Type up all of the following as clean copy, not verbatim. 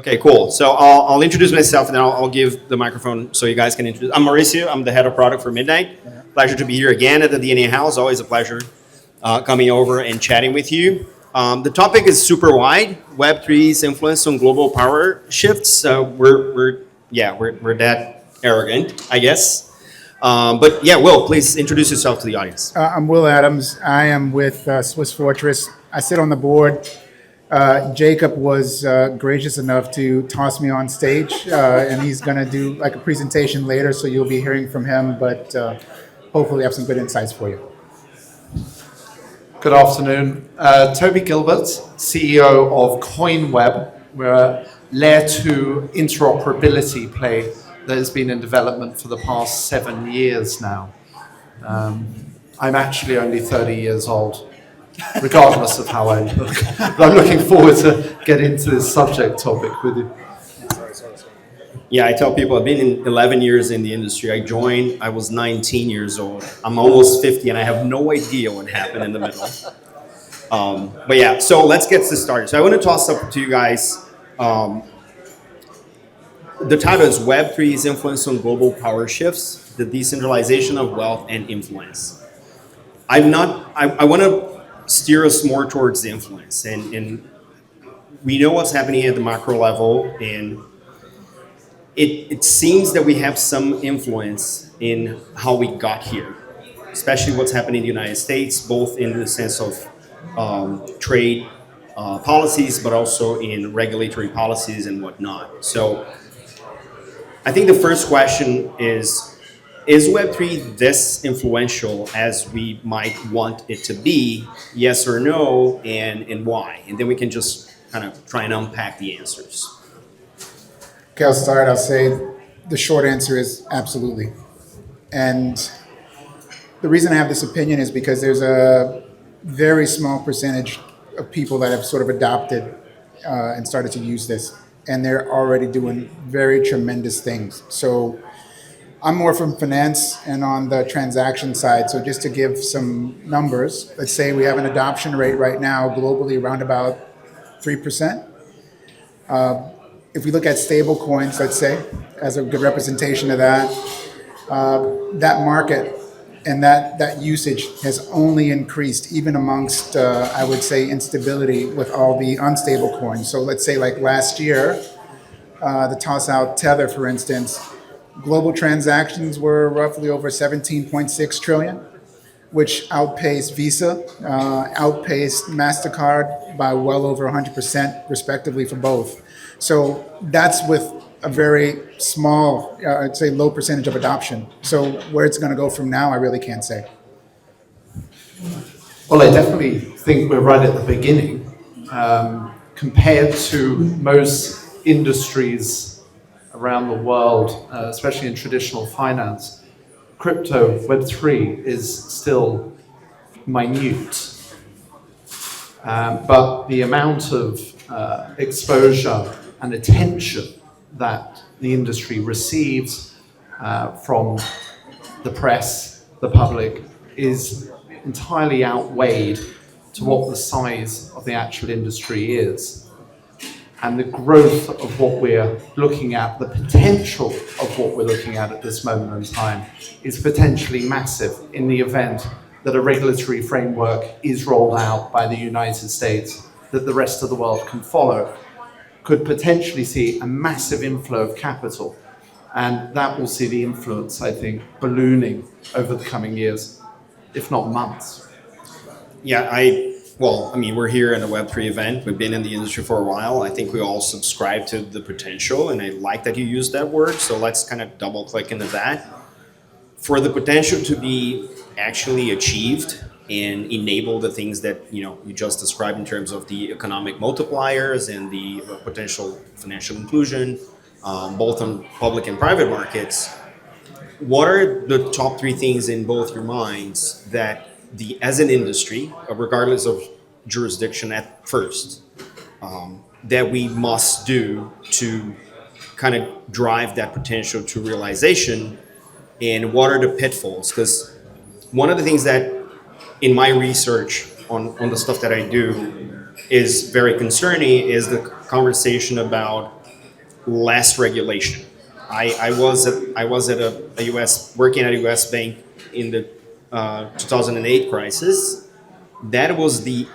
Okay, cool. So I'll introduce myself and then I'll give the microphone so you guys can introduce. I'm Mauricio. I'm the head of product for Midnight. Pleasure to be here again at the DNA House. Always a pleasure coming over and chatting with you. The topic is super wide. Web3's influence on global power shifts. We're that arrogant, I guess. But yeah, Will, please introduce yourself to the audience. I'm Will Adams. I am with Swiss Fortress. I sit on the board. Jacob was gracious enough to toss me on stage, and he's going to do like a presentation later, so you'll be hearing from him, but hopefully have some good insights for you. Good afternoon. Toby Gilbert, CEO of CoinWeb. We're a layer 2 interoperability play that has been in development for the past 7 years now. I'm actually only 30 years old, regardless of how I look. But I'm looking forward to get into this subject topic with you. Yeah, I tell people I've been in 11 years in the industry. I was 19 years old. I'm almost 50 and I have no idea what happened in the middle. But yeah, so let's get this started. So I want to toss up to you guys. The title is Web3's influence on global power shifts, the decentralization of wealth and influence. I want to steer us more towards the influence, and we know what's happening at the macro level, and it seems that we have some influence in how we got here, especially what's happening in the United States, both in the sense of trade policies, but also in regulatory policies and whatnot. So I think the first question is Web3 this influential as we might want it to be? Yes or no, and why? And then we can just kind of try and unpack the answers. Okay, I'll start. I'll say the short answer is absolutely. And the reason I have this opinion is because there's a very small percentage of people that have sort of adopted and started to use this. And they're already doing very tremendous things. So I'm more from finance and on the transaction side. So just to give some numbers, let's say we have an adoption rate right now globally around about 3%. If we look at stable coins, let's say, as a good representation of that, that market and that usage has only increased even amongst, I would say, instability with all the unstable coins. So let's say like last year, the toss out Tether, for instance, global transactions were roughly over 17.6 trillion, which outpaced Visa, outpaced MasterCard by well over 100% respectively for both. So that's with a very small, I'd say low percentage of adoption. So where it's going to go from now, I really can't say. Well, I definitely think we're right at the beginning. Compared to most industries around the world, especially in traditional finance, crypto, Web3 is still minute. But the amount of exposure and attention that the industry receives from the press, the public, is entirely outweighed to what the size of the actual industry is. And the growth of what we're looking at, the potential of what we're looking at this moment in time, is potentially massive in the event that a regulatory framework is rolled out by the United States that the rest of the world can follow. Could potentially see a massive inflow of capital, and that will see the influence, I think, ballooning over the coming years, if not months. Yeah, we're here in a Web3 event. We've been in the industry for a while. I think we all subscribe to the potential, and I like that you used that word. So let's kind of double click into that. For the potential to be actually achieved and enable the things that you just described in terms of the economic multipliers and the potential financial inclusion, both on public and private markets. What are the top 3 things in both your minds that as an industry, regardless of jurisdiction at first, that we must do to kind of drive that potential to realization, and what are the pitfalls? Because one of the things that in my research on the stuff that I do is very concerning is the conversation about less regulation. I was at a U.S. working at a U.S. bank in the 2008 crisis. That was the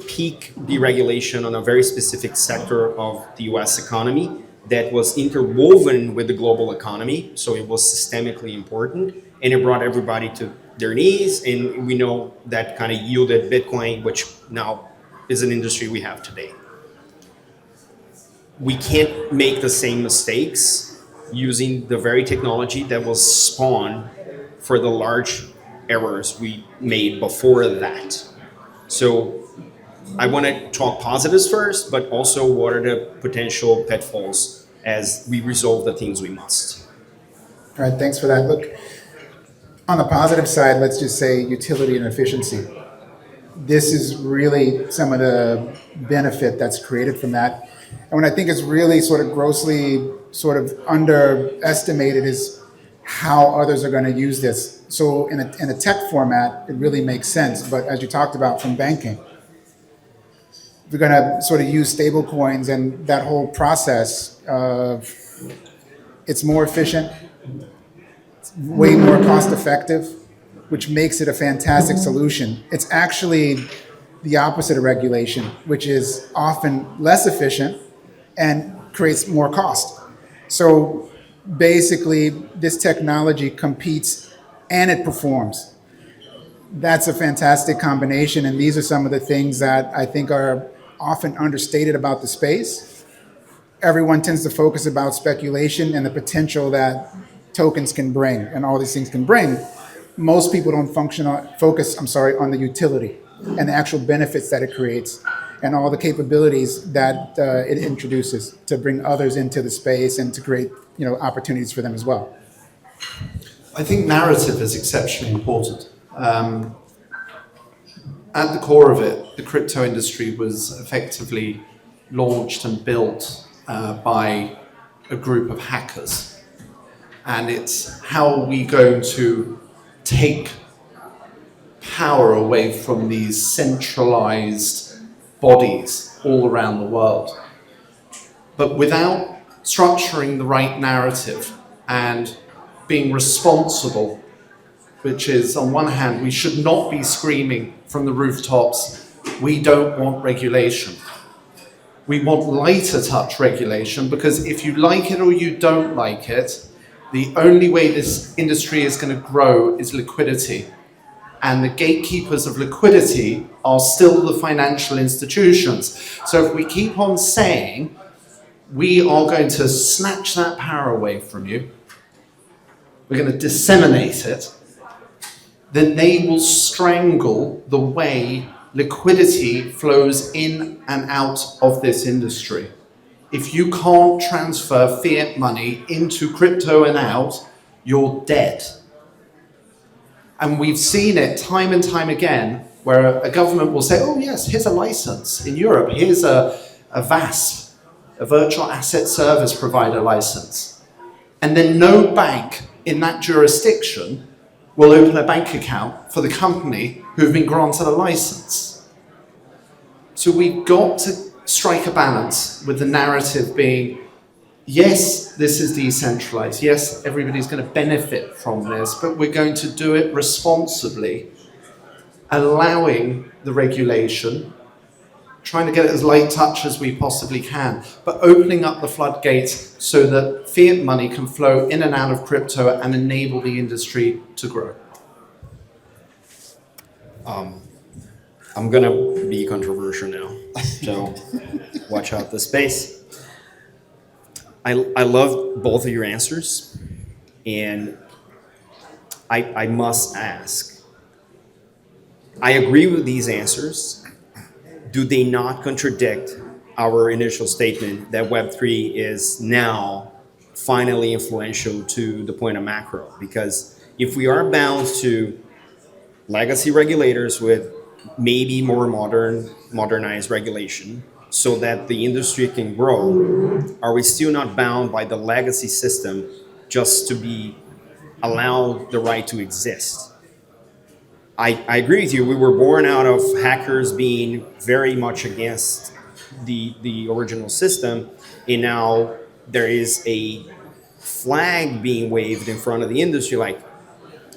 peak deregulation on a very specific sector of the U.S. economy that was interwoven with the global economy. So it was systemically important, and it brought everybody to their knees. And we know that kind of yielded Bitcoin, which now is an industry we have today. We can't make the same mistakes using the very technology that was spawned for the large errors we made before that. So I want to talk positives first, but also what are the potential pitfalls as we resolve the things we must. All right, thanks for that. Look, on the positive side, let's just say utility and efficiency. This is really some of the benefit that's created from that. And what I think is really sort of grossly sort of underestimated is how others are going to use this. So in a tech format, it really makes sense. But as you talked about from banking, we're going to sort of use stable coins and that whole process. It's more efficient, it's way more cost effective, which makes it a fantastic solution. It's actually the opposite of regulation, which is often less efficient and creates more cost. So basically, this technology competes and it performs. That's a fantastic combination, and these are some of the things that I think are often understated about the space. Everyone tends to focus about speculation and the potential that tokens can bring and all these things can bring. Most people don't focus on the utility and the actual benefits that it creates and all the capabilities that it introduces to bring others into the space and to create opportunities for them as well. I think narrative is exceptionally important. At the core of it, the crypto industry was effectively launched and built by a group of hackers. And it's how are we going to take power away from these centralized bodies all around the world. But without structuring the right narrative and being responsible, which is on one hand, we should not be screaming from the rooftops, we don't want regulation. We want lighter touch regulation, because if you like it or you don't like it, the only way this industry is going to grow is liquidity. And the gatekeepers of liquidity are still the financial institutions. So if we keep on saying, we are going to snatch that power away from you, we're going to disseminate it, then they will strangle the way liquidity flows in and out of this industry. If you can't transfer fiat money into crypto and out, you're dead. And we've seen it time and time again, where a government will say, oh yes, here's a license in Europe, here's a VASP, a virtual asset service provider license. And then no bank in that jurisdiction will open a bank account for the company who've been granted a license. So we've got to strike a balance with the narrative being, yes, this is decentralized. Yes, everybody's going to benefit from this, but we're going to do it responsibly, allowing the regulation, trying to get it as light touch as we possibly can, but opening up the floodgates so that fiat money can flow in and out of crypto and enable the industry to grow. I'm going to be controversial now, so watch out the space. I love both of your answers, and I must ask, I agree with these answers. Do they not contradict our initial statement that Web3 is now finally influential to the point of macro? Because if we are bound to legacy regulators with maybe more modernized regulation so that the industry can grow, are we still not bound by the legacy system just to be allowed the right to exist? I agree with you. We were born out of hackers being very much against the original system, and now there is a flag being waved in front of the industry, like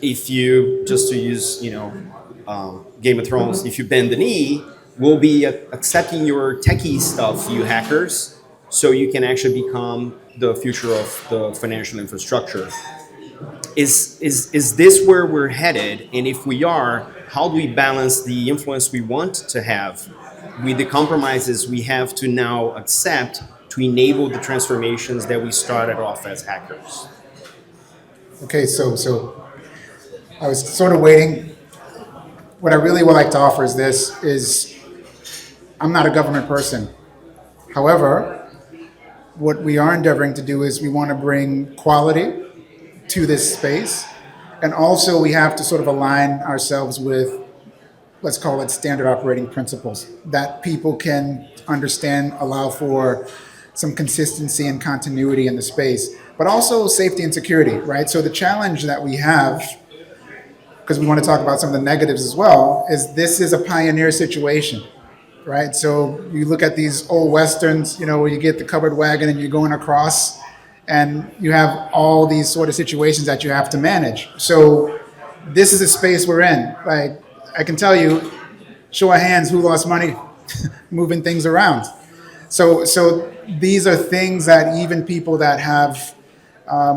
if you, just to use, Game of Thrones, if you bend the knee, we'll be accepting your techie stuff, you hackers, so you can actually become the future of the financial infrastructure. Is this where we're headed? And if we are, how do we balance the influence we want to have with the compromises we have to now accept to enable the transformations that we started off as hackers? Okay, so I was sort of waiting. What I really would like to offer is this: is I'm not a government person. However, what we are endeavoring to do is we want to bring quality to this space, and also we have to sort of align ourselves with, let's call it, standard operating principles that people can understand, allow for some consistency and continuity in the space, but also safety and security, right? So the challenge that we have, because we want to talk about some of the negatives as well, is this is a pioneer situation, right? So you look at these old Westerns, where you get the covered wagon and you're going across, and you have all these sort of situations that you have to manage. So this is a space we're in. Like, I can tell you, show of hands, who lost money moving things around. So these are things that even people that have,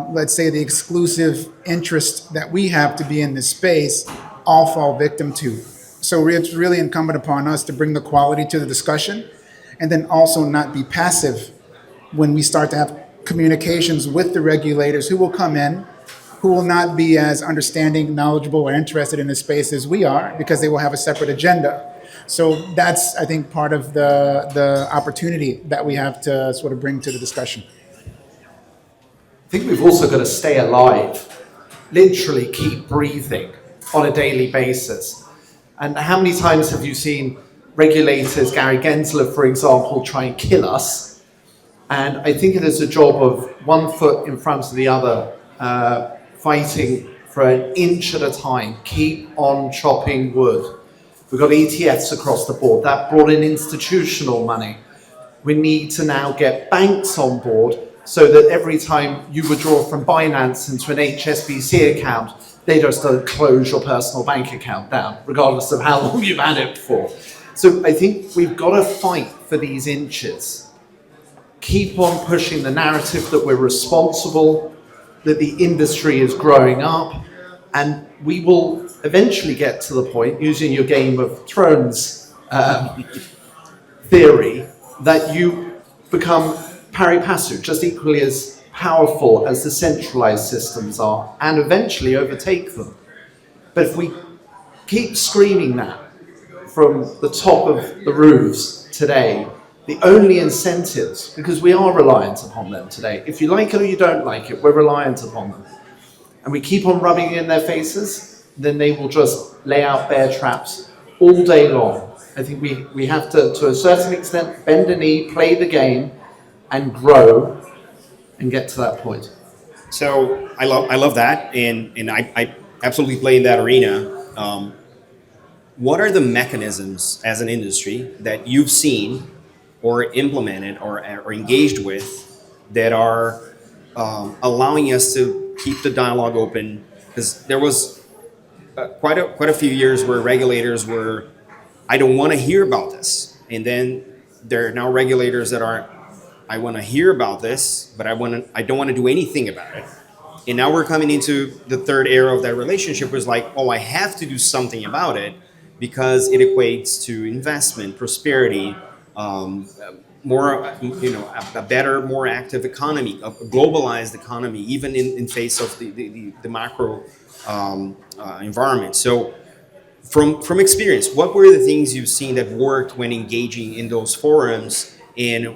let's say, the exclusive interest that we have to be in this space all fall victim to. So it's really incumbent upon us to bring the quality to the discussion, and then also not be passive when we start to have communications with the regulators who will come in, who will not be as understanding, knowledgeable, or interested in this space as we are, because they will have a separate agenda. So that's, I think, part of the opportunity that we have to sort of bring to the discussion. I think we've also got to stay alive, literally keep breathing on a daily basis. And how many times have you seen regulators, Gary Gensler, for example, try and kill us? And I think it is a job of one foot in front of the other, fighting for an inch at a time, keep on chopping wood. We've got ETFs across the board. That brought in institutional money. We need to now get banks on board so that every time you withdraw from Binance into an HSBC account, they just don't close your personal bank account down, regardless of how long you've had it for. So I think we've got to fight for these inches. Keep on pushing the narrative that we're responsible, that the industry is growing up, and we will eventually get to the point, using your Game of Thrones theory, that you become pari passu, just equally as powerful as the centralized systems are, and eventually overtake them. But if we keep screaming that from the top of the roofs today, the only incentives, because we are reliant upon them today, if you like it or you don't like it, we're reliant upon them, and we keep on rubbing it in their faces, then they will just lay out bear traps all day long. I think we have to a certain extent, bend a knee, play the game, and grow, and get to that point. So I love that, and I absolutely play in that arena. What are the mechanisms as an industry that you've seen or implemented or engaged with that are allowing us to keep the dialogue open? Because there was quite a few years where regulators were, I don't want to hear about this, and then there are now regulators that are, I want to hear about this, but I don't want to do anything about it. And now we're coming into the third era of that relationship, where it's like, oh, I have to do something about it because it equates to investment, prosperity, more, a better, more active economy, a globalized economy, even in face of the macro environment. So from experience, what were the things you've seen that worked when engaging in those forums, and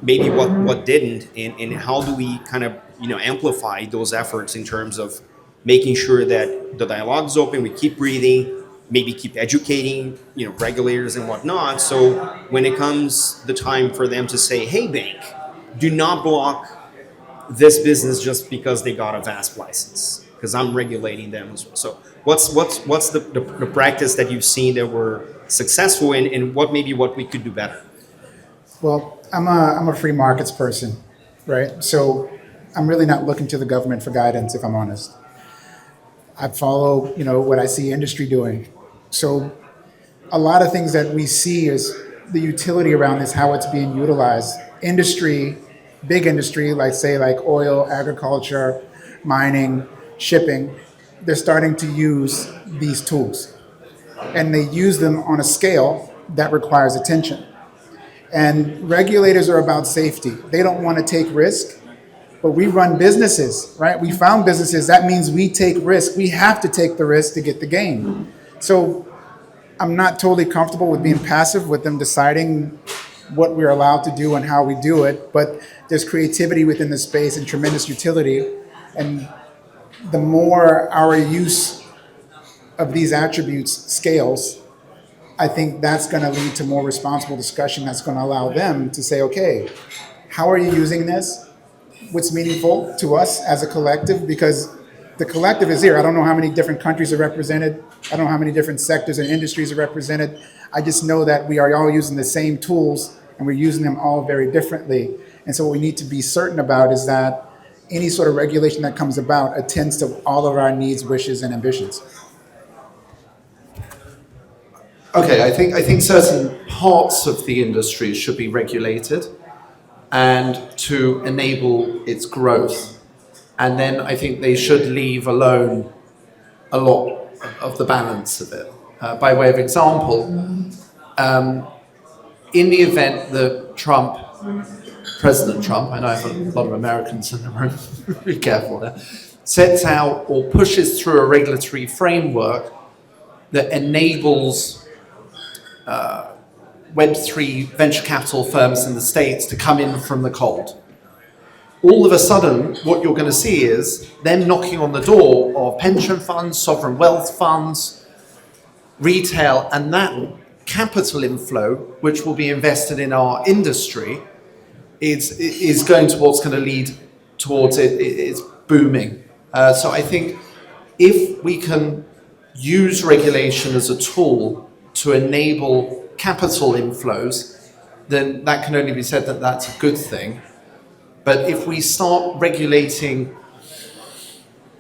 maybe what didn't, and how do we kind of amplify those efforts in terms of making sure that the dialogue is open, we keep breathing, maybe keep educating regulators and whatnot, so when it comes the time for them to say, hey bank, do not block this business just because they got a VASP license, because I'm regulating them as well. So what's the practice that you've seen that were successful, and what we could do better? Well, I'm a free markets person, right? So I'm really not looking to the government for guidance, if I'm honest. I follow, what I see industry doing. So a lot of things that we see is the utility around this, how it's being utilized. Industry, big industry, like oil, agriculture, mining, shipping, they're starting to use these tools. And they use them on a scale that requires attention. And regulators are about safety. They don't want to take risk, but we run businesses, right? We found businesses. That means we take risk. We have to take the risk to get the gain. So I'm not totally comfortable with being passive with them deciding what we're allowed to do and how we do it, but there's creativity within the space and tremendous utility. And the more our use of these attributes scales, I think that's going to lead to more responsible discussion that's going to allow them to say, okay, how are you using this? What's meaningful to us as a collective? Because the collective is here. I don't know how many different countries are represented. I don't know how many different sectors and industries are represented. I just know that we are all using the same tools and we're using them all very differently. And so what we need to be certain about is that any sort of regulation that comes about attends to all of our needs, wishes, and ambitions. Okay, I think certain parts of the industry should be regulated and to enable its growth. And then I think they should leave alone a lot of the balance of it. By way of example, in the event that President Trump, I know I have a lot of Americans in the room, be careful there, sets out or pushes through a regulatory framework that enables Web3 venture capital firms in the States to come in from the cold. All of a sudden, what you're going to see is them knocking on the door of pension funds, sovereign wealth funds, retail, and that capital inflow, which will be invested in our industry, is going to what's going to lead towards it's booming. So I think if we can use regulation as a tool to enable capital inflows, then that can only be said that that's a good thing. But if we start regulating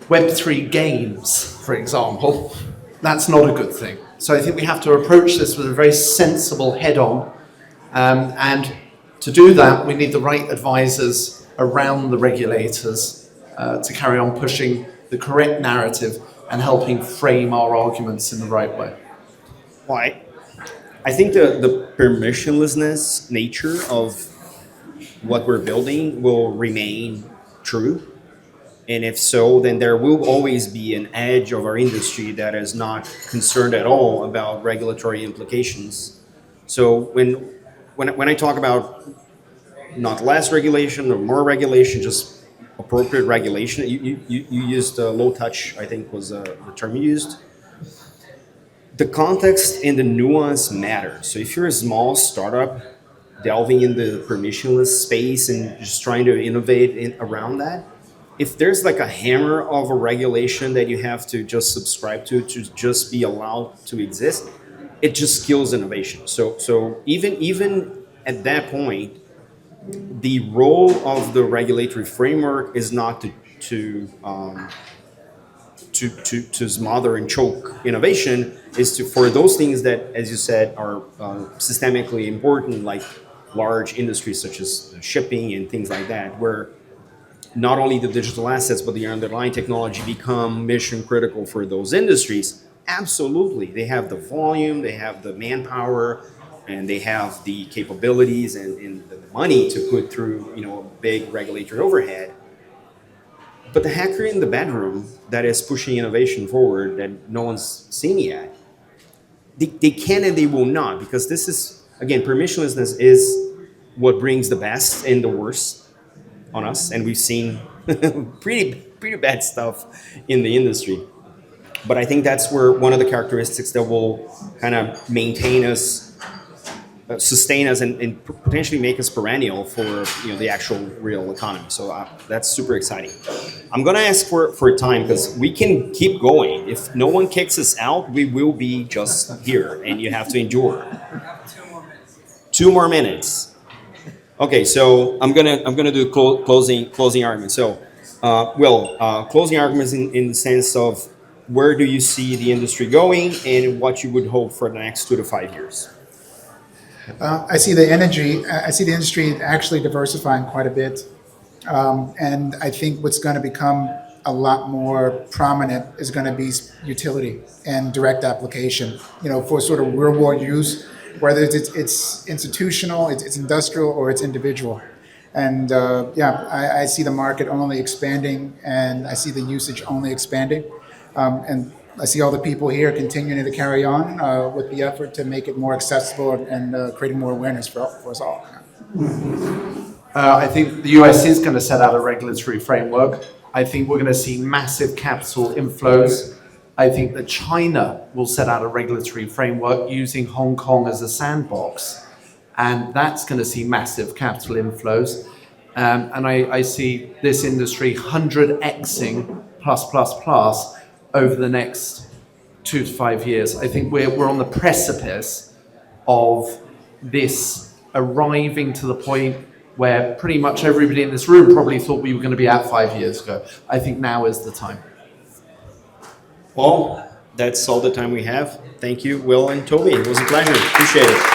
Web3 games, for example, that's not a good thing. So I think we have to approach this with a very sensible head-on. And to do that, we need the right advisors around the regulators to carry on pushing the correct narrative and helping frame our arguments in the right way. Well, I think the permissionlessness nature of what we're building will remain true. And if so, then there will always be an edge of our industry that is not concerned at all about regulatory implications. So when I talk about not less regulation or more regulation, just appropriate regulation, you used low touch, I think was the term you used. The context and the nuance matter. So if you're a small startup delving in the permissionless space and just trying to innovate around that, if there's like a hammer of a regulation that you have to just subscribe to just be allowed to exist, it just kills innovation. So even at that point, the role of the regulatory framework is not to smother and choke innovation, is for those things that, as you said, are systemically important, like large industries such as shipping and things like that, where not only the digital assets but the underlying technology become mission critical for those industries. Absolutely, they have the volume, they have the manpower, and they have the capabilities and the money to put through a big regulatory overhead. But the hacker in the bedroom that is pushing innovation forward that no one's seen yet, they can and they will not, because this is, again, permissionlessness is what brings the best and the worst on us, and we've seen pretty bad stuff in the industry. But I think that's where one of the characteristics that will kind of maintain us, sustain us, and potentially make us perennial for the actual real economy. So that's super exciting. I'm gonna ask for time because we can keep going. If no one kicks us out, we will be just here, and you have to endure. 2 more minutes. Okay, so I'm gonna do closing arguments. So, closing arguments in the sense of where do you see the industry going and what you would hope for the next 2 to 5 years. I see the industry actually diversifying quite a bit. And I think what's going to become a lot more prominent is going to be utility and direct application, for sort of real world use, whether it's institutional, it's industrial, or it's individual. And I see the market only expanding, and I see the usage only expanding. And I see all the people here continuing to carry on with the effort to make it more accessible and creating more awareness for us all. I think the US is going to set out a regulatory framework. I think we're going to see massive capital inflows. I think that China will set out a regulatory framework using Hong Kong as a sandbox. And that's going to see massive capital inflows. And I see this industry 100xing plus over the next 2 to 5 years. I think we're on the precipice of this arriving to the point where pretty much everybody in this room probably thought we were going to be at 5 years ago. I think now is the time. Well, that's all the time we have. Thank you, Will and Toby. It was a pleasure. Appreciate it.